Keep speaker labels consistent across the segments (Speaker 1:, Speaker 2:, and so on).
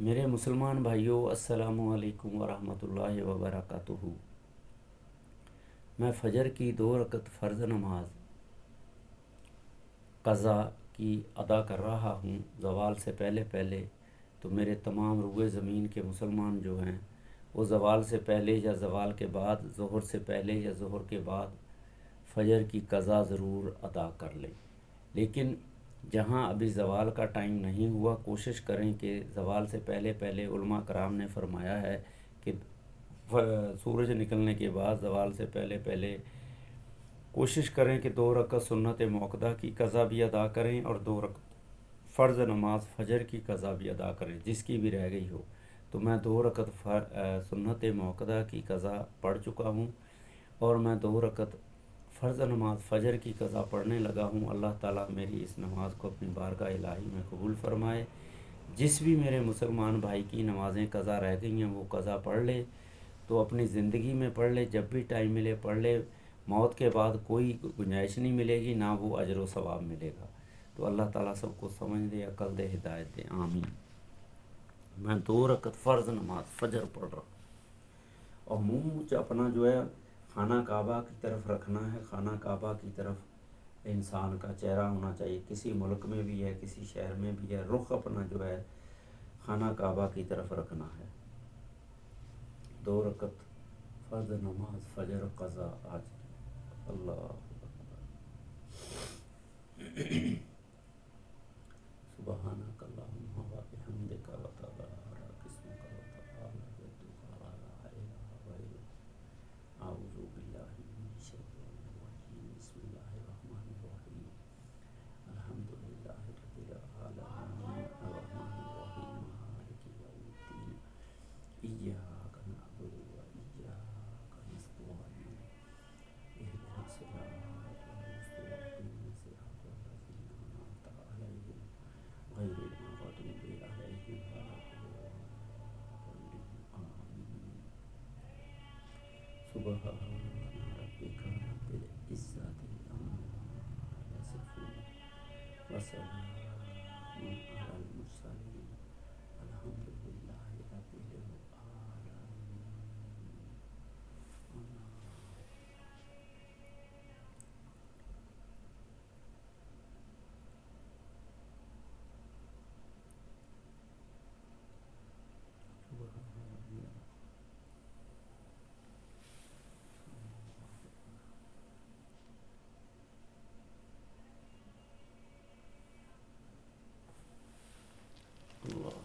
Speaker 1: میرے مسلمان بھائیوں، السلام علیکم ورحمۃ اللہ وبرکاتہ۔ میں فجر کی 2 رکعت فرض نماز قضا کی ادا کر رہا ہوں زوال سے پہلے پہلے۔ تو میرے تمام روئے زمین کے مسلمان جو ہیں وہ زوال سے پہلے یا زوال کے بعد، ظہر سے پہلے یا ظہر کے بعد فجر کی قضا ضرور ادا کر لیں۔ لیکن جہاں ابھی زوال کا ٹائم نہیں ہوا، کوشش کریں کہ زوال سے پہلے پہلے، علماء کرام نے فرمایا ہے کہ سورج نکلنے کے بعد زوال سے پہلے پہلے کوشش کریں کہ 2 رکعت سنت موقدہ کی قضا بھی ادا کریں اور 2 رکعت فرض نماز فجر کی قضا بھی ادا کریں، جس کی بھی رہ گئی ہو۔ تو میں 2 رکعت سنت موقدہ کی قضا پڑھ چکا ہوں، اور میں 2 رکعت فرض نماز فجر کی قضا پڑھنے لگا ہوں۔ اللہ تعالیٰ میری اس نماز کو اپنی بارگاہ الہی میں قبول فرمائے۔ جس بھی میرے مسلمان بھائی کی نمازیں قضا رہ گئی ہیں وہ قضا پڑھ لے، تو اپنی زندگی میں پڑھ لے، جب بھی ٹائم ملے پڑھ لے۔ موت کے بعد کوئی گنجائش نہیں ملے گی، نہ وہ اجر و ثواب ملے گا۔ تو اللہ تعالیٰ سب کو سمجھ دے، عقل دے، ہدایت دے، آمین۔ میں 2 رکعت فرض نماز فجر پڑھ رہا ہوں، اور منہ اپنا جو ہے خانہ کعبہ کی طرف رکھنا ہے۔ خانہ کعبہ کی طرف انسان کا چہرہ ہونا چاہیے، کسی ملک میں بھی ہے، کسی شہر میں بھی ہے، رخ اپنا جو ہے خانہ کعبہ کی طرف رکھنا ہے۔ 2 رکعت فرض نماز فجر قضا آج اللہ سبحانک اللہم و بحمدک و تبارک اسمک و تعالی جدک و لا الہ غیرک۔ اعوذ باللہ من الشیطان الرجیم، بسم اللہ الرحمن الرحیم، الحمد للہ رب العالمین، الرحمن الرحیم، مالک یوم الدین، ایاک نعبد و ایاک نستعین، اہدنا الصراط المستقیم، صراط الذین انعمت علیہم غیر المغضوب علیہم ولا الضالین، آمین۔ سبحان ربک رب العزت عما یصفون، وسلام علی المرسلین، الحمد للہ رب العالمین۔ اللہ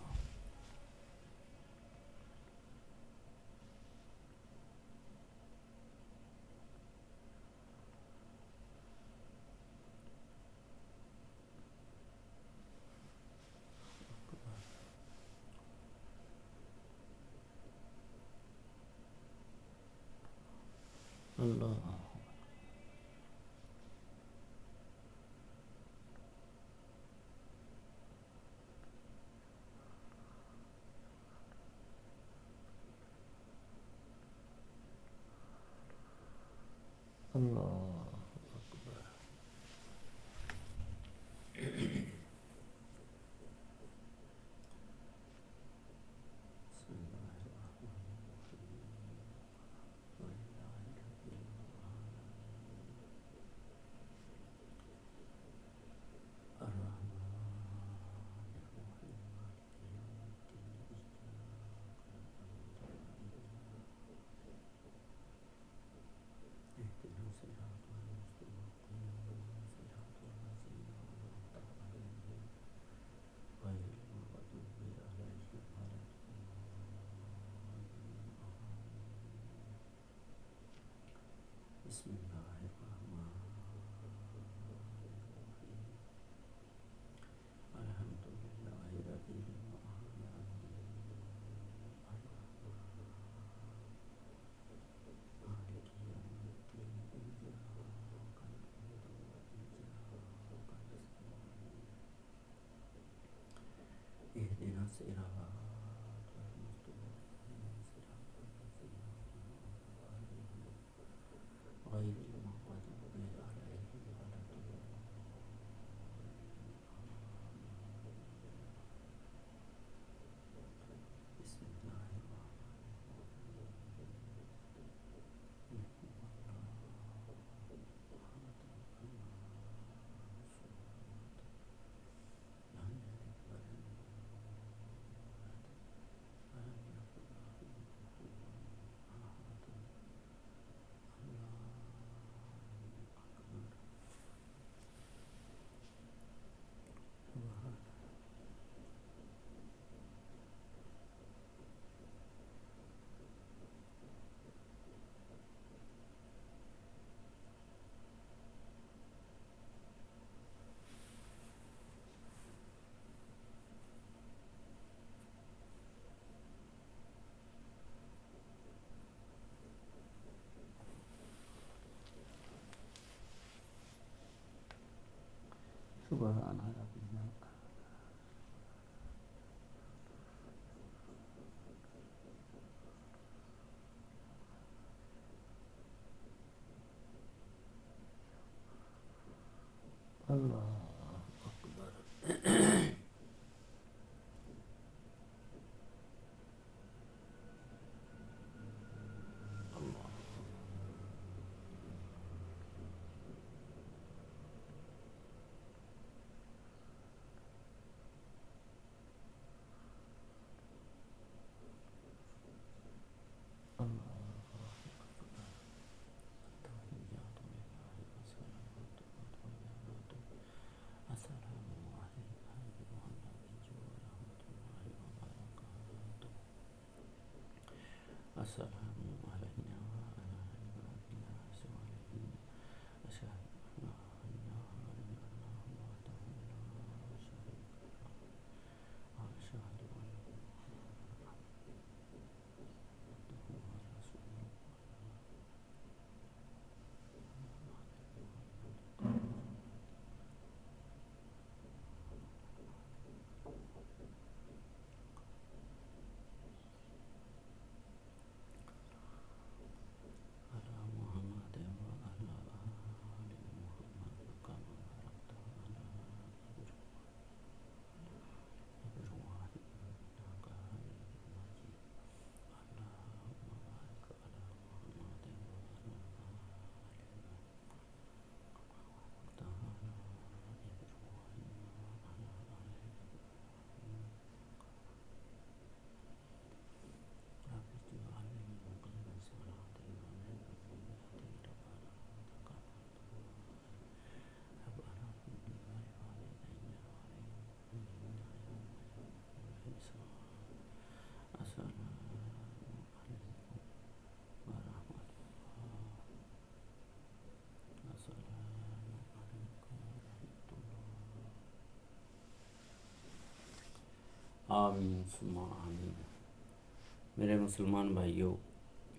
Speaker 1: اللہ اللہ اکبر۔ بسم اللہ الرحمن الرحیم، وللہ رب العالمین، الرحمن الرحیم، مالک یوم الدین، اهدنا الصراط المستقیم، صراط الذین انعمت علیہم غیر المغضوب علیہم ولا الضالین۔ بسم اللہ الرحمن الرحیم، الحمد للہ رب العالمین، مالک یوم الدین، ایاک نعبد و ایاک نستعین، اهدنا الصراط المستقیم، صراط الذین انعمت علیہم غیر المغضوب علیہم ولا الضالین، آمین۔ سبحان ربنا اللہ اکبر۔ السلام علینا وعلی عباد اللہ الصالحین، اشہد ان لا الہ الا اللہ وحدہ لا شریک لہ واشہد ان محمدا عبدہ ورسولہ۔ علی محمد وعلی آل محمد کما بارکت علی ابراہیم انک حمید مجید۔ اللہم بارک علی محمد وعلی آل ابراہیم وعلی رب اجعلنی مقیم الصلاۃ ومن ذریتی ربنا تقبل دعاء ربنا اغفر لي ولوالدي وللمؤمنين يوم يقوم الحساب۔ السلام علیکم ورحمۃ اللہ۔ السلام علیکم ورحمۃ اللہ۔ آمین ثم آمین۔ میرے مسلمان بھائیوں،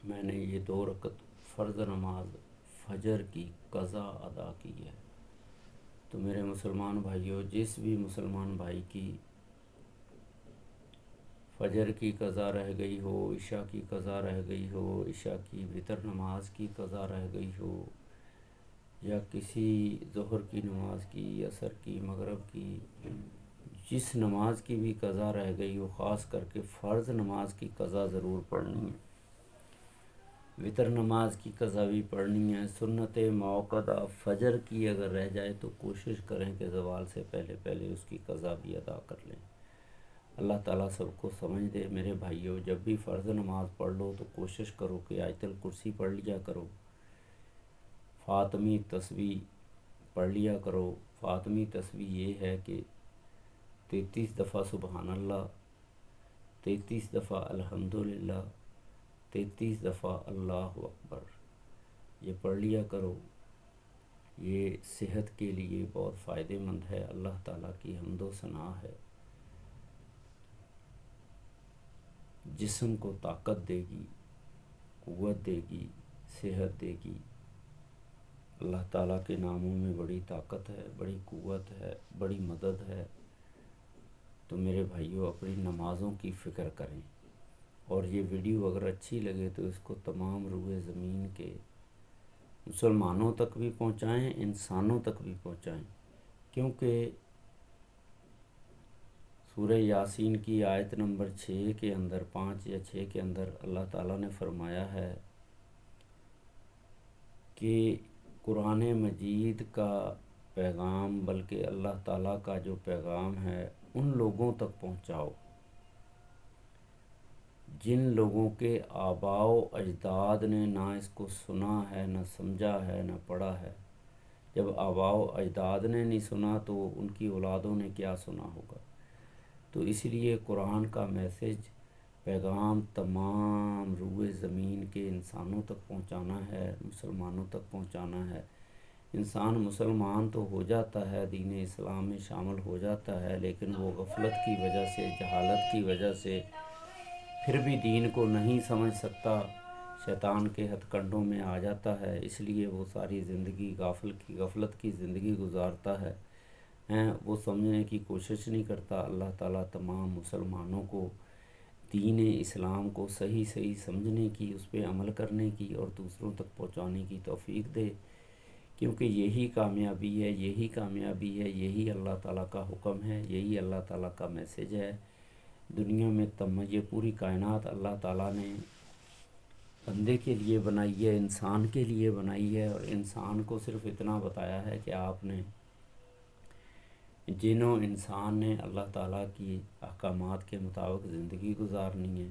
Speaker 1: میں نے یہ 2 رکعت فرض نماز فجر کی قضا ادا کی ہے۔ تو میرے مسلمان بھائیوں، جس بھی مسلمان بھائی کی فجر کی قضا رہ گئی ہو، عشاء کی قضا رہ گئی ہو، عشاء کی وتر نماز کی قضا رہ گئی ہو، یا کسی ظہر کی نماز کی، عصر کی، مغرب کی، جس نماز کی بھی قضا رہ گئی ہو، خاص کر کے فرض نماز کی قضا ضرور پڑھنی ہے، وتر نماز کی قضا بھی پڑھنی ہے۔ سنت موقدہ فجر کی اگر رہ جائے تو کوشش کریں کہ زوال سے پہلے پہلے اس کی قضا بھی ادا کر لیں۔ اللہ تعالیٰ سب کو سمجھ دے۔ میرے بھائیوں، جب بھی فرض نماز پڑھ لو تو کوشش کرو کہ آیت الکرسی پڑھ لیا کرو، فاطمی تسبیح پڑھ لیا کرو۔ فاطمی تسبیح یہ ہے کہ 33 دفعہ سبحان اللہ، 33 دفعہ الحمدللہ، 33 دفعہ اللہ اکبر، یہ پڑھ لیا کرو۔ یہ صحت کے لیے بہت فائدہ مند ہے۔ اللہ تعالیٰ کی حمد و ثنا ہے، جسم کو طاقت دے گی، قوت دے گی، صحت دے گی۔ اللہ تعالیٰ کے ناموں میں بڑی طاقت ہے، بڑی قوت ہے، بڑی مدد ہے۔ تو میرے بھائیوں، اپنی نمازوں کی فکر کریں، اور یہ ویڈیو اگر اچھی لگے تو اس کو تمام روئے زمین کے مسلمانوں تک بھی پہنچائیں، انسانوں تک بھی پہنچائیں، کیونکہ سورہ یاسین کی آیت نمبر 6 کے اندر، 5 یا 6 کے اندر اللہ تعالیٰ نے فرمایا ہے کہ قرآن مجید کا پیغام، بلکہ اللہ تعالیٰ کا جو پیغام ہے ان لوگوں تک پہنچاؤ جن لوگوں کے آباء و اجداد نے نہ اس کو سنا ہے، نہ سمجھا ہے، نہ پڑھا ہے۔ جب آباء و اجداد نے نہیں سنا تو ان کی اولادوں نے کیا سنا ہوگا؟ تو اس لیے قرآن کا میسج، پیغام تمام روئے زمین کے انسانوں تک پہنچانا ہے، مسلمانوں تک پہنچانا ہے۔ انسان مسلمان تو ہو جاتا ہے، دین اسلام میں شامل ہو جاتا ہے، لیکن وہ غفلت کی وجہ سے، جہالت کی وجہ سے پھر بھی دین کو نہیں سمجھ سکتا، شیطان کے ہتھ کنڈوں میں آ جاتا ہے، اس لیے وہ ساری زندگی غفلت کی زندگی گزارتا ہے۔ ہیں وہ سمجھنے کی کوشش نہیں کرتا۔ اللہ تعالیٰ تمام مسلمانوں کو دین اسلام کو صحیح صحیح سمجھنے کی، اس پہ عمل کرنے کی اور دوسروں تک پہنچانے کی توفیق دے، کیونکہ یہی کامیابی ہے، یہی کامیابی ہے، یہی اللہ تعالیٰ کا حکم ہے، یہی اللہ تعالیٰ کا میسج ہے۔ دنیا میں یہ پوری کائنات اللہ تعالیٰ نے بندے کے لیے بنائی ہے، انسان کے لیے بنائی ہے، اور انسان کو صرف اتنا بتایا ہے کہ آپ نے جنوں انسان نے اللہ تعالیٰ کی احکامات کے مطابق زندگی گزارنی ہے۔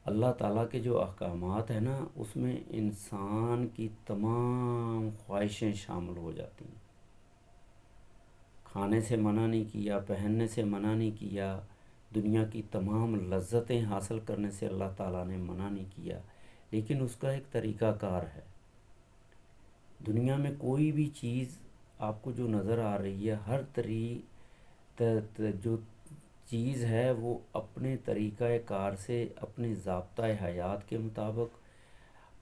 Speaker 1: اللہ تعالیٰ کے جو احکامات ہیں نا، اس میں انسان کی تمام خواہشیں شامل ہو جاتی ہیں۔ کھانے سے منع نہیں کیا، پہننے سے منع نہیں کیا، دنیا کی تمام لذتیں حاصل کرنے سے اللہ تعالیٰ نے منع نہیں کیا، لیکن اس کا ایک طریقہ کار ہے۔ دنیا میں کوئی بھی چیز آپ کو جو نظر آ رہی ہے، ہر جو چیز ہے وہ اپنے طریقہ کار سے، اپنے ضابطہ حیات کے مطابق،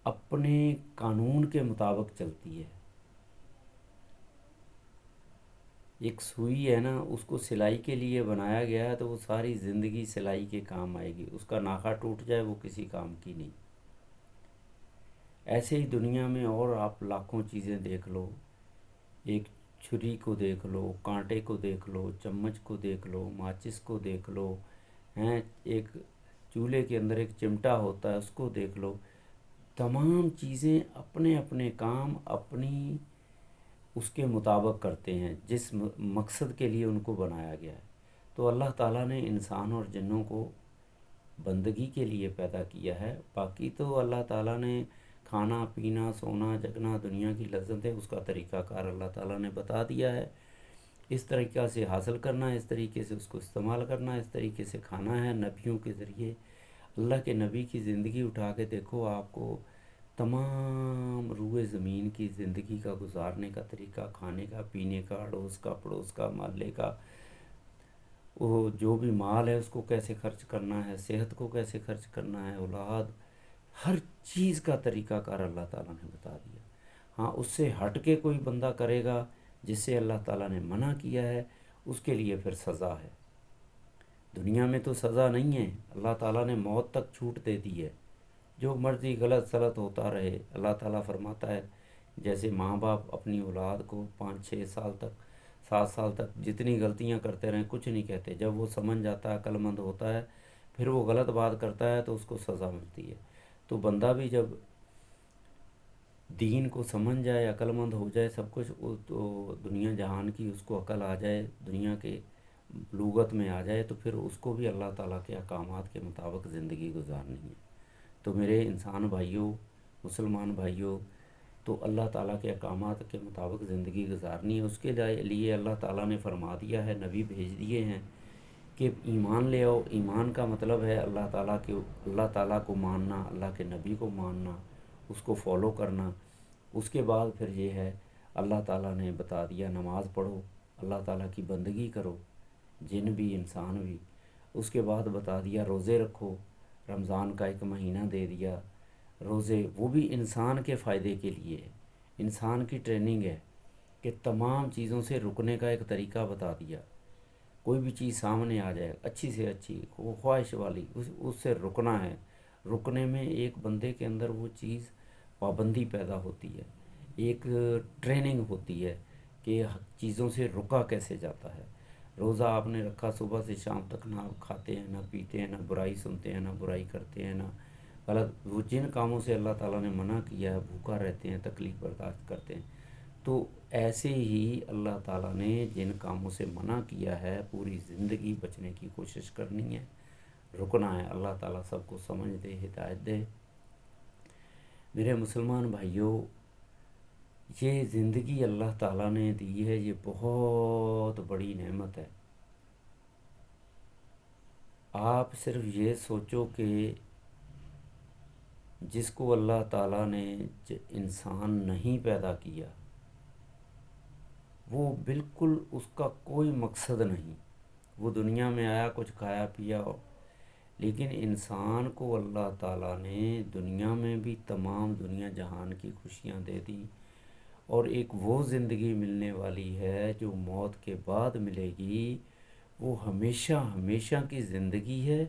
Speaker 1: اپنے قانون کے مطابق چلتی ہے۔ ایک سوئی ہے نا، اس کو سلائی کے لیے بنایا گیا ہے تو وہ ساری زندگی سلائی کے کام آئے گی، اس کا ناخا ٹوٹ جائے وہ کسی کام کی نہیں۔ ایسے ہی دنیا میں اور آپ لاکھوں چیزیں دیکھ لو، ایک چھری کو دیکھ لو، کانٹے کو دیکھ لو، چمچ کو دیکھ لو، ماچس کو دیکھ لو، ایک چولہے کے اندر ایک چمٹا ہوتا ہے اس کو دیکھ لو۔ تمام چیزیں اپنے اپنے کام اپنی اس کے مطابق کرتے ہیں، جس مقصد کے لیے ان کو بنایا گیا ہے۔ تو اللہ تعالیٰ نے انسان اور جنوں کو بندگی کے لیے پیدا کیا ہے۔ باقی تو اللہ تعالیٰ نے کھانا پینا سونا جگنا دنیا کی لذتیں، اس کا طریقہ کار اللہ تعالیٰ نے بتا دیا ہے۔ اس طریقہ سے حاصل کرنا ہے، اس طریقے سے اس کو استعمال کرنا ہے، اس طریقے سے کھانا ہے۔ نبیوں کے ذریعے اللہ کے نبی کی زندگی اٹھا کے دیکھو، آپ کو تمام روئے زمین کی زندگی کا گزارنے کا طریقہ، کھانے کا پینے کا، اڑوس کا پڑوس کا محلے کا، وہ جو بھی مال ہے اس کو کیسے خرچ کرنا ہے، صحت کو کیسے خرچ کرنا ہے، اولاد، ہر چیز کا طریقہ کار اللہ تعالیٰ نے بتا دیا۔ ہاں، اس سے ہٹ کے کوئی بندہ کرے گا جس سے اللہ تعالیٰ نے منع کیا ہے، اس کے لیے پھر سزا ہے۔ دنیا میں تو سزا نہیں ہے، اللہ تعالیٰ نے موت تک چھوٹ دے دی ہے، جو مرضی غلط سلط ہوتا رہے۔ اللہ تعالیٰ فرماتا ہے جیسے ماں باپ اپنی اولاد کو 5-6 سال تک 7 سال تک جتنی غلطیاں کرتے رہیں کچھ نہیں کہتے، جب وہ سمجھ جاتا ہے عقل مند ہوتا ہے پھر وہ غلط بات کرتا ہے تو اس کو سزا ملتی ہے۔ تو بندہ بھی جب دین کو سمجھ جائے، عقل مند ہو جائے، سب کچھ تو دنیا جہان کی اس کو عقل آ جائے، دنیا کے بلوغت میں آ جائے، تو پھر اس کو بھی اللہ تعالیٰ کے احکامات کے مطابق زندگی گزارنی ہے۔ تو میرے انسان بھائیوں، مسلمان بھائیوں، تو اللہ تعالیٰ کے احکامات کے مطابق زندگی گزارنی ہے۔ اس کے لیے اللہ تعالیٰ نے فرما دیا ہے، نبی بھیج دیے ہیں کہ ایمان لے آؤ۔ ایمان کا مطلب ہے اللہ تعالیٰ کو ماننا، اللہ کے نبی کو ماننا، اس کو فالو کرنا۔ اس کے بعد پھر یہ ہے، اللہ تعالیٰ نے بتا دیا نماز پڑھو، اللہ تعالیٰ کی بندگی کرو، جن بھی انسان بھی۔ اس کے بعد بتا دیا روزے رکھو، رمضان کا ایک مہینہ دے دیا۔ روزے وہ بھی انسان کے فائدے کے لیے ہے، انسان کی ٹریننگ ہے کہ تمام چیزوں سے رکنے کا ایک طریقہ بتا دیا۔ کوئی بھی چیز سامنے آ جائے، اچھی سے اچھی خواہش والی، اس سے رکنا ہے۔ رکنے میں ایک بندے کے اندر وہ چیز پابندی پیدا ہوتی ہے، ایک ٹریننگ ہوتی ہے کہ چیزوں سے رکا کیسے جاتا ہے۔ روزہ آپ نے رکھا، صبح سے شام تک نہ کھاتے ہیں، نہ پیتے ہیں، نہ برائی سنتے ہیں، نہ برائی کرتے ہیں، نہ غلط وہ جن کاموں سے اللہ تعالیٰ نے منع کیا ہے بھوکا رہتے ہیں، تکلیف برداشت کرتے ہیں۔ تو ایسے ہی اللہ تعالیٰ نے جن کاموں سے منع کیا ہے پوری زندگی بچنے کی کوشش کرنی ہے، رکنا ہے۔ اللہ تعالیٰ سب کو سمجھ دے، ہدایت دے۔ میرے مسلمان بھائیوں، یہ زندگی اللہ تعالیٰ نے دی ہے، یہ بہت بڑی نعمت ہے۔ آپ صرف یہ سوچو کہ جس کو اللہ تعالیٰ نے انسان نہیں پیدا کیا، وہ بالکل اس کا کوئی مقصد نہیں، وہ دنیا میں آیا کچھ کھایا پیا، لیکن انسان کو اللہ تعالیٰ نے دنیا میں بھی تمام دنیا جہان کی خوشیاں دے دی، اور ایک وہ زندگی ملنے والی ہے جو موت کے بعد ملے گی، وہ ہمیشہ ہمیشہ کی زندگی ہے،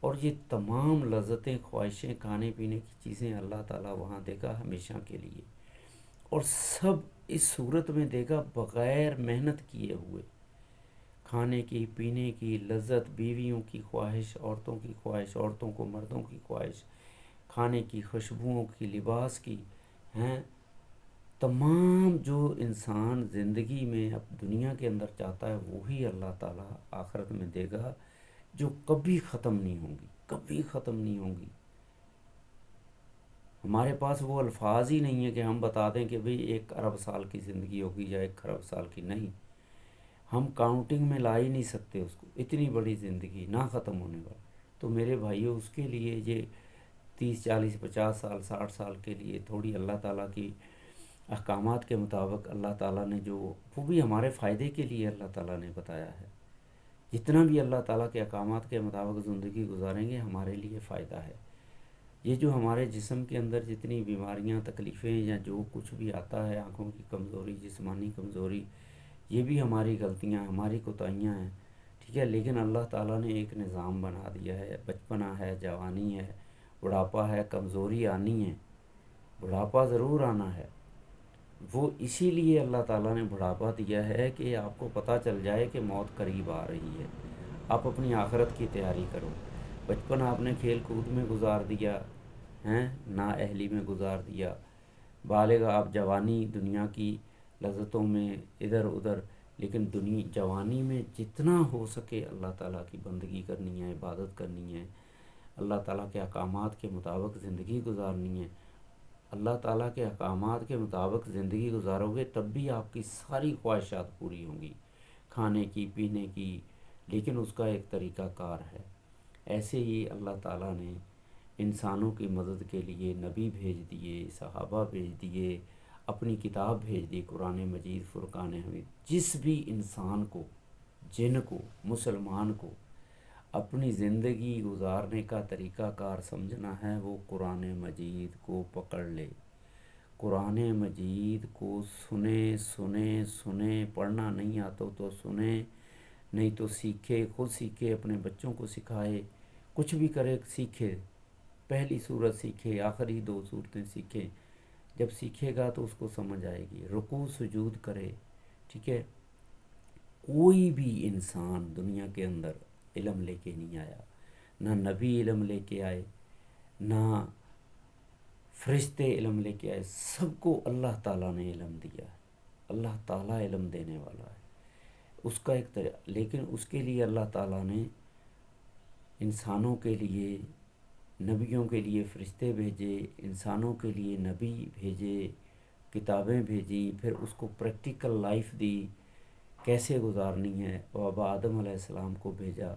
Speaker 1: اور یہ تمام لذتیں، خواہشیں، کھانے پینے کی چیزیں اللہ تعالیٰ وہاں دے گا ہمیشہ کے لیے، اور سب اس صورت میں دے گا بغیر محنت کیے ہوئے۔ کھانے کی، پینے کی لذت، بیویوں کی خواہش، عورتوں کی خواہش، عورتوں کو مردوں کی خواہش، کھانے کی، خوشبوؤں کی، لباس کی، ہیں، تمام جو انسان زندگی میں اب دنیا کے اندر چاہتا ہے وہی اللہ تعالیٰ آخرت میں دے گا، جو کبھی ختم نہیں ہوں گی، کبھی ختم نہیں ہوں گی۔ ہمارے پاس وہ الفاظ ہی نہیں ہے کہ ہم بتا دیں کہ بھئی 1 ارب سال کی زندگی ہوگی یا 1 خرب سال کی، نہیں، ہم کاؤنٹنگ میں لا ہی نہیں سکتے اس کو، اتنی بڑی زندگی نہ ختم ہونے والی۔ تو میرے بھائیوں، اس کے لیے یہ 30 40 50 سال 60 سال کے لیے تھوڑی اللہ تعالیٰ کی احکامات کے مطابق اللہ تعالیٰ نے جو، وہ بھی ہمارے فائدے کے لیے اللہ تعالیٰ نے بتایا ہے۔ جتنا بھی اللہ تعالیٰ کے احکامات کے مطابق زندگی گزاریں گے ہمارے لیے فائدہ ہے۔ یہ جو ہمارے جسم کے اندر جتنی بیماریاں، تکلیفیں یا جو کچھ بھی آتا ہے، آنکھوں کی کمزوری، جسمانی کمزوری، یہ بھی ہماری غلطیاں، ہماری کوتاہیاں ہیں، ٹھیک ہے، لیکن اللہ تعالیٰ نے ایک نظام بنا دیا ہے۔ بچپنا ہے، جوانی ہے، بڑھاپا ہے، کمزوری آنی ہے، بڑھاپا ضرور آنا ہے۔ وہ اسی لیے اللہ تعالیٰ نے بڑھاپا دیا ہے کہ آپ کو پتہ چل جائے کہ موت قریب آ رہی ہے، آپ اپنی آخرت کی تیاری کرو۔ بچپن آپ نے کھیل کود میں گزار دیا، ہیں، نااہلی میں گزار دیا، بالغ آپ جوانی دنیا کی لذتوں میں ادھر ادھر، لیکن جوانی میں جتنا ہو سکے اللہ تعالیٰ کی بندگی کرنی ہے، عبادت کرنی ہے، اللہ تعالیٰ کے احکامات کے مطابق زندگی گزارنی ہے۔ اللہ تعالیٰ کے احکامات کے مطابق زندگی گزارو گے تب بھی آپ کی ساری خواہشات پوری ہوں گی، کھانے کی، پینے کی، لیکن اس کا ایک طریقہ کار ہے۔ ایسے ہی اللہ تعالیٰ نے انسانوں کی مدد کے لیے نبی بھیج دیے، صحابہ بھیج دیے، اپنی کتاب بھیج دی، قرآن مجید، فرقان حمید۔ جس بھی انسان کو، جن کو، مسلمان کو اپنی زندگی گزارنے کا طریقہ کار سمجھنا ہے، وہ قرآن مجید کو پکڑ لے، قرآن مجید کو سنے سنے سنے، پڑھنا نہیں آتا تو سنے، نہیں تو سیکھے، خود سیکھے، اپنے بچوں کو سکھائے، کچھ بھی کرے، سیکھے، پہلی سورت سیکھے، آخری 2 سورتیں سیکھے۔ جب سیکھے گا تو اس کو سمجھ آئے گی، رکوع سجود کرے، ٹھیک ہے۔ کوئی بھی انسان دنیا کے اندر علم لے کے نہیں آیا، نہ نبی علم لے کے آئے، نہ فرشتے علم لے کے آئے، سب کو اللہ تعالیٰ نے علم دیا ہے۔ اللہ تعالیٰ علم دینے والا ہے، اس کا ایک طریقہ، لیکن اس کے لیے اللہ تعالیٰ نے انسانوں کے لیے، نبیوں کے لیے فرشتے بھیجے، انسانوں کے لیے نبی بھیجے، کتابیں بھیجی، پھر اس کو پریکٹیکل لائف دی، کیسے گزارنی ہے۔ بابا آدم علیہ السلام کو بھیجا،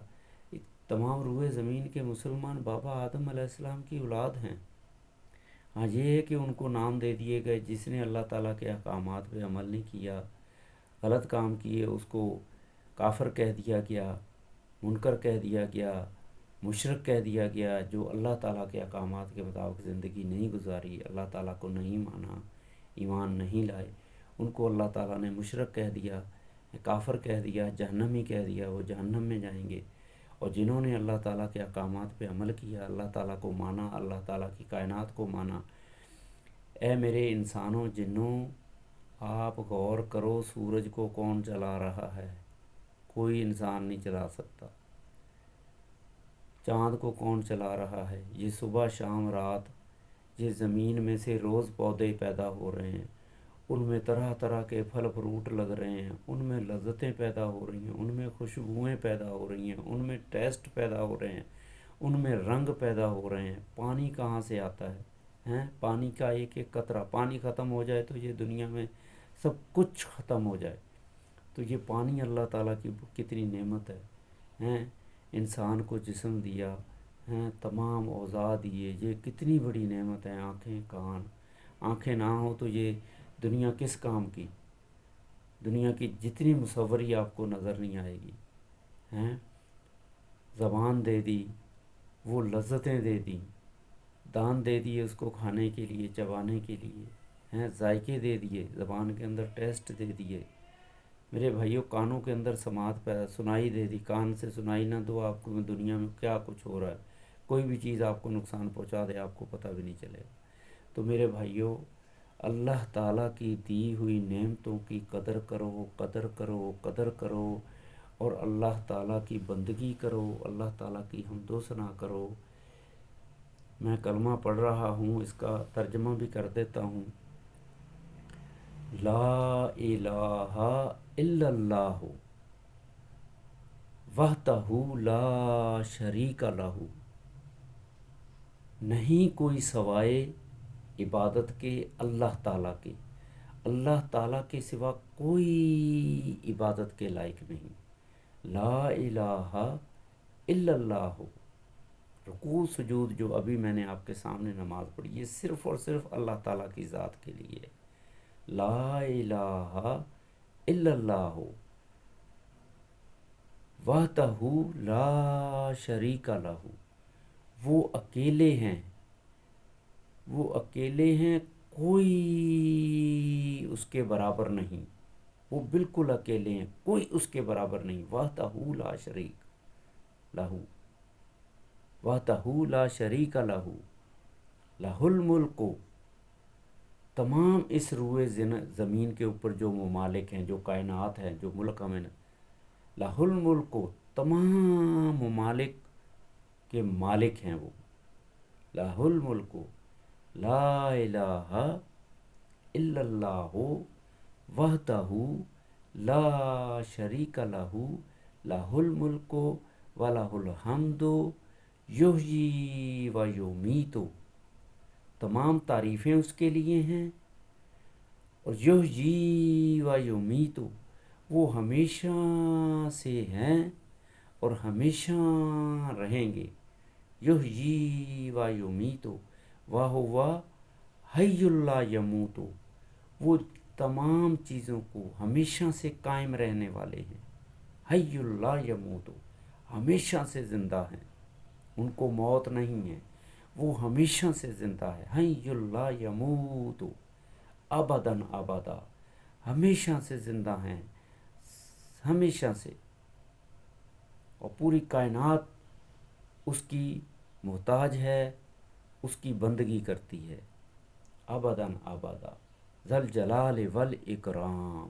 Speaker 1: تمام روئے زمین کے مسلمان بابا آدم علیہ السلام کی اولاد ہیں۔ ہاں، یہ ہے کہ ان کو نام دے دیے گئے، جس نے اللہ تعالیٰ کے احکامات پہ عمل نہیں کیا، غلط کام کیے، اس کو کافر کہہ دیا گیا، منکر کہہ دیا گیا، مشرک کہہ دیا گیا۔ جو اللہ تعالیٰ کے احکامات کے مطابق زندگی نہیں گزاری، اللہ تعالیٰ کو نہیں مانا، ایمان نہیں لائے، ان کو اللہ تعالیٰ نے مشرک کہہ دیا، کافر کہہ دیا، جہنمی کہہ دیا، وہ جہنم میں جائیں گے۔ اور جنہوں نے اللہ تعالیٰ کے احکامات پہ عمل کیا، اللہ تعالیٰ کو مانا، اللہ تعالیٰ کی کائنات کو مانا، اے میرے انسانوں، جنوں، آپ غور کرو، سورج کو کون چلا رہا ہے؟ کوئی انسان نہیں چلا سکتا۔ چاند کو کون چلا رہا ہے؟ یہ صبح شام رات، یہ زمین میں سے روز پودے پیدا ہو رہے ہیں، ان میں طرح طرح کے پھل فروٹ لگ رہے ہیں، ان میں لذتیں پیدا ہو رہی ہیں، ان میں خوشبوئیں پیدا ہو رہی ہیں، ان میں ٹیسٹ پیدا ہو رہے ہیں، ان میں رنگ پیدا ہو رہے ہیں۔ پانی کہاں سے آتا ہے؟ پانی کا ایک ایک قطرہ، پانی ختم ہو جائے تو یہ دنیا میں سب کچھ ختم ہو جائے۔ تو یہ پانی اللہ تعالیٰ کی کتنی نعمت ہے، ہیں، انسان کو جسم دیا، ہیں، تمام اوضاع دیے، یہ کتنی بڑی نعمت ہے۔ آنکھیں، کان، آنکھیں نہ ہوں تو یہ دنیا کس کام کی؟ دنیا کی جتنی مصوری آپ کو نظر نہیں آئے گی، ہیں۔ زبان دے دی، وہ لذتیں دے دیں، دان دے دیے اس کو کھانے کے لیے، چبانے کے لیے، ہیں ذائقے دے دیے، زبان کے اندر ٹیسٹ دے دیے میرے بھائیوں، کانوں کے اندر سماعت پیدا سنائی دے دی، کان سے سنائی نہ دو آپ کو دنیا میں کیا کچھ ہو رہا ہے، کوئی بھی چیز آپ کو نقصان پہنچا دے آپ کو پتہ بھی نہیں چلے گا۔ تو میرے بھائیوں، اللہ تعالیٰ کی دی ہوئی نعمتوں کی قدر کرو، قدر کرو، قدر کرو، اور اللہ تعالیٰ کی بندگی کرو، اللہ تعالیٰ کی حمد و ثنا کرو۔ میں کلمہ پڑھ رہا ہوں، اس کا ترجمہ بھی کر دیتا ہوں۔ لا الہ الا اللہ وحدہ لا شریک لہ، نہیں کوئی سوائے عبادت کے اللہ تعالیٰ کے، اللہ تعالیٰ کے سوا کوئی عبادت کے لائق نہیں۔ لا الہ الا اللہ، رکوع سجود جو ابھی میں نے آپ کے سامنے نماز پڑھی، یہ صرف اور صرف اللہ تعالیٰ کی ذات کے لیے ہے۔ لا الہ الا اللہ وحدہ لا شریک لہ، وہ اکیلے ہیں، وہ اکیلے ہیں، کوئی اس کے برابر نہیں، وہ بالکل اکیلے ہیں، کوئی اس کے برابر نہیں۔ وحدہ لا شریک لہ، وحدہ لا شریک لہ، لہ الملک، تمام اس روئے زمین کے اوپر جو ممالک ہیں، جو کائنات ہیں، جو ملک ہمیں، لہ الملک، تمام ممالک کے مالک ہیں وہ، لہ الملک، لا الہ الا اللہ وحدہ لا شریک لہ، لہ الملک ولہ الحمد یحیی و یمیت، تمام تعریفیں اس کے لیے ہیں، اور یحیی و یمیت، وہ ہمیشہ سے ہیں اور ہمیشہ رہیں گے۔ یحیی و یمیت وہو حی لا یموت، وہ تمام چیزوں کو ہمیشہ سے قائم رہنے والے ہیں۔ حی لا یموت، ہمیشہ سے زندہ ہیں، ان کو موت نہیں ہے، وہ ہمیشہ سے زندہ ہے۔ حی لا یموت ابدا ابدا، ہمیشہ سے زندہ ہیں، ہمیشہ سے، اور پوری کائنات اس کی محتاج ہے، اس کی بندگی کرتی ہے، ابدا ابدا، ذل جلال والاکرام،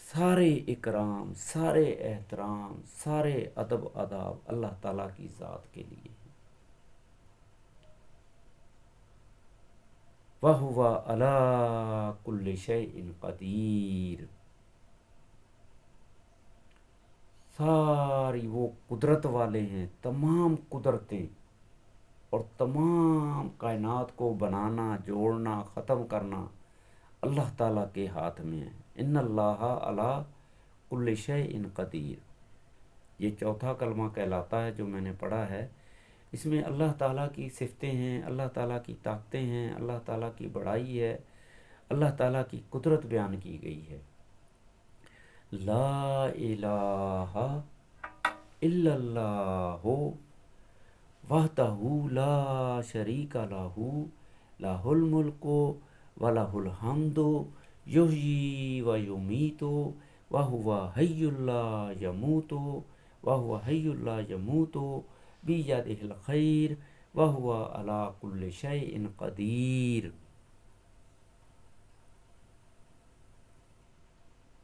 Speaker 1: سارے اکرام، سارے احترام، سارے ادب آداب اللہ تعالیٰ کی ذات کے لیے ہیں۔ وَهُوَ عَلَىٰ كُلِّ شَيْءٍ قدیر، ساری وہ قدرت والے ہیں، تمام قدرتیں اور تمام کائنات کو بنانا، جوڑنا، ختم کرنا اللہ تعالیٰ کے ہاتھ میں ہے۔ ان اللہ علی کل شیء قدیر، یہ چوتھا کلمہ کہلاتا ہے جو میں نے پڑھا ہے۔ اس میں اللہ تعالیٰ کی صفتیں ہیں، اللہ تعالیٰ کی طاقتیں ہیں، اللہ تعالیٰ کی بڑائی ہے، اللہ تعالیٰ کی قدرت بیان کی گئی ہے۔ لا الہ الا اللہ وحدہ لا شریک لہ، لہ الملک ولہ الحمد یحیی و یمیت وہو حی لا یموت، وہو حی لا یموت بیدہ الخیر وہو علی کل شیء قدیر۔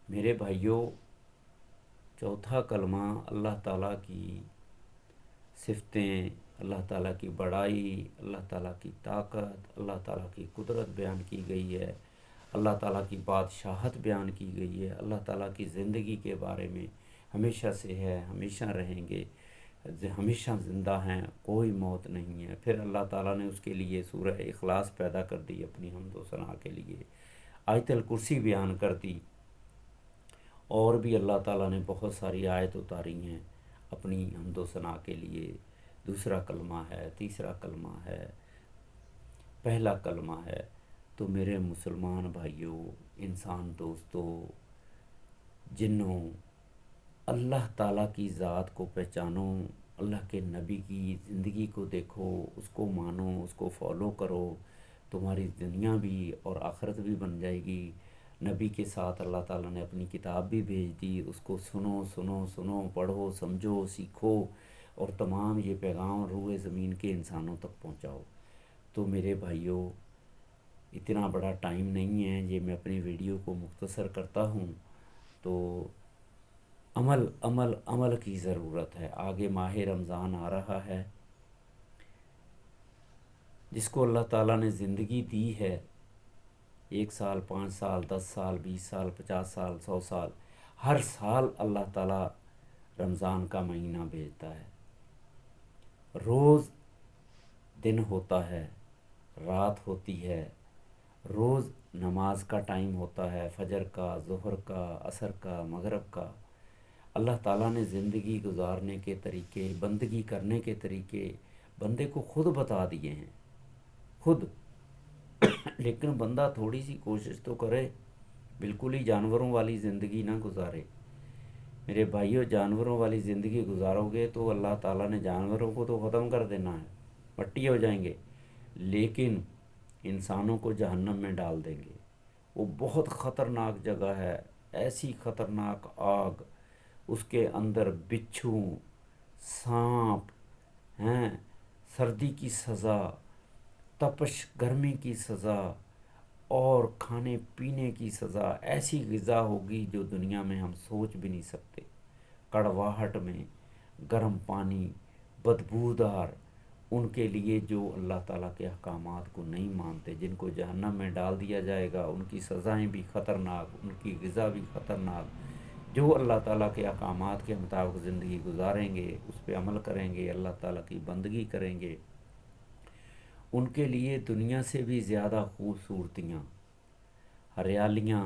Speaker 1: میرے بھائیوں، چوتھا کلمہ اللہ تعالیٰ کی صفتیں، اللہ تعالیٰ کی بڑائی، اللہ تعالیٰ کی طاقت، اللہ تعالیٰ کی قدرت بیان کی گئی ہے، اللہ تعالیٰ کی بادشاہت بیان کی گئی ہے، اللہ تعالیٰ کی زندگی کے بارے میں، ہمیشہ سے ہے، ہمیشہ رہیں گے، ہمیشہ زندہ ہیں، کوئی موت نہیں ہے۔ پھر اللہ تعالیٰ نے اس کے لیے سورہ اخلاص پیدا کر دی اپنی حمد و ثنا کے لیے، آیت الکرسی بیان کر دی، اور بھی اللہ تعالیٰ نے بہت ساری آیت اتاری ہیں اپنی حمد و ثنا کے لیے۔ دوسرا کلمہ ہے، تیسرا کلمہ ہے، پہلا کلمہ ہے۔ تو میرے مسلمان بھائیوں، انسان دوستوں، جنوں، اللہ تعالیٰ کی ذات کو پہچانو، اللہ کے نبی کی زندگی کو دیکھو، اس کو مانو، اس کو فالو کرو، تمہاری دنیا بھی اور آخرت بھی بن جائے گی۔ نبی کے ساتھ اللہ تعالیٰ نے اپنی کتاب بھی بھیج دی، اس کو سنو سنو سنو، پڑھو، سمجھو، سیکھو، اور تمام یہ پیغام روئے زمین کے انسانوں تک پہنچاؤ۔ تو میرے بھائیوں، اتنا بڑا ٹائم نہیں ہے، یہ میں اپنی ویڈیو کو مختصر کرتا ہوں۔ تو عمل عمل عمل کی ضرورت ہے۔ آگے ماہ رمضان آ رہا ہے، جس کو اللہ تعالیٰ نے زندگی دی ہے، 1 سال، 5 سال، 10 سال، 20 سال، 50 سال، 100 سال، ہر سال اللہ تعالیٰ رمضان کا مہینہ بھیجتا ہے۔ روز دن ہوتا ہے، رات ہوتی ہے، روز نماز کا ٹائم ہوتا ہے، فجر کا، ظہر کا، عصر کا، مغرب کا۔ اللہ تعالیٰ نے زندگی گزارنے کے طریقے، بندگی کرنے کے طریقے بندے کو خود بتا دیے ہیں، خود۔ لیکن بندہ تھوڑی سی کوشش تو کرے، بالکل ہی جانوروں والی زندگی نہ گزارے۔ میرے بھائیوں، جانوروں والی زندگی گزارو گے تو اللہ تعالیٰ نے جانوروں کو تو ختم کر دینا ہے، مٹی ہو جائیں گے، لیکن انسانوں کو جہنم میں ڈال دیں گے۔ وہ بہت خطرناک جگہ ہے، ایسی خطرناک آگ، اس کے اندر بچھو، سانپ ہیں، سردی کی سزا، تپش گرمی کی سزا، اور کھانے پینے کی سزا۔ ایسی غذا ہوگی جو دنیا میں ہم سوچ بھی نہیں سکتے۔ کڑواہٹ میں گرم پانی، بدبودار، ان کے لیے جو اللہ تعالیٰ کے احکامات کو نہیں مانتے، جن کو جہنم میں ڈال دیا جائے گا، ان کی سزائیں بھی خطرناک، ان کی غذا بھی خطرناک۔ جو اللہ تعالیٰ کے احکامات کے مطابق زندگی گزاریں گے، اس پہ عمل کریں گے، اللہ تعالیٰ کی بندگی کریں گے، ان کے لیے دنیا سے بھی زیادہ خوبصورتیاں، ہریالیاں،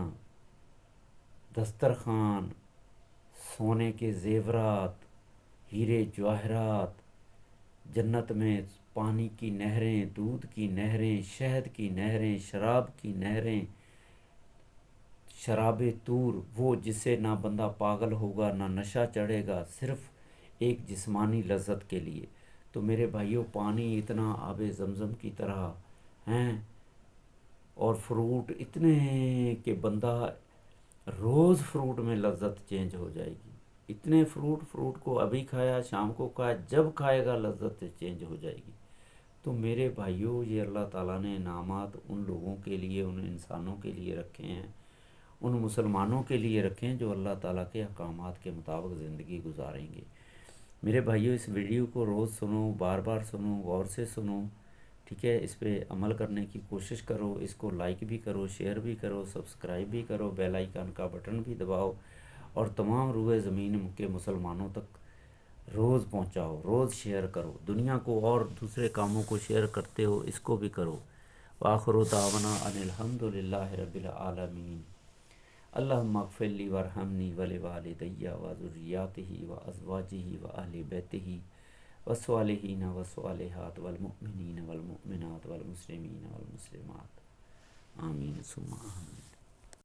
Speaker 1: دسترخوان، سونے کے زیورات، ہیرے جواہرات، جنت میں پانی کی نہریں، دودھ کی نہریں، شہد کی نہریں، شراب کی نہریں، شراب طور، وہ جسے نہ بندہ پاگل ہوگا، نہ نشہ چڑھے گا، صرف ایک جسمانی لذت کے لیے۔ تو میرے بھائیوں، پانی اتنا آب زمزم کی طرح ہیں، اور فروٹ اتنے ہیں کہ بندہ روز فروٹ میں لذت چینج ہو جائے گی۔ اتنے فروٹ کو ابھی کھایا، شام کو کھایا، جب کھائے گا لذت چینج ہو جائے گی۔ تو میرے بھائیوں، یہ اللہ تعالیٰ نے انعامات ان لوگوں کے لیے، ان انسانوں کے لیے رکھے ہیں، ان مسلمانوں کے لیے رکھے ہیں جو اللہ تعالیٰ کے احکامات کے مطابق زندگی گزاریں گے۔ میرے بھائیوں، اس ویڈیو کو روز سنو، بار بار سنو، غور سے سنو، ٹھیک ہے؟ اس پہ عمل کرنے کی کوشش کرو، اس کو لائک بھی کرو، شیئر بھی کرو، سبسکرائب بھی کرو، بیل آئیکن کا بٹن بھی دباؤ، اور تمام روئے زمین کے مسلمانوں تک روز پہنچاؤ، روز شیئر کرو۔ دنیا کو اور دوسرے کاموں کو شیئر کرتے ہو، اس کو بھی کرو۔ وآخر دعوانا ان الحمد للہ رب العالمین۔ اللہم اغفر لی وارحمنی ولوالدی وذریاتہ وازواجہ واہل بیتہ والصالحین والصالحات والمؤمنین والمؤمنات والمسلمین والمسلمات، آمین ثم آمین۔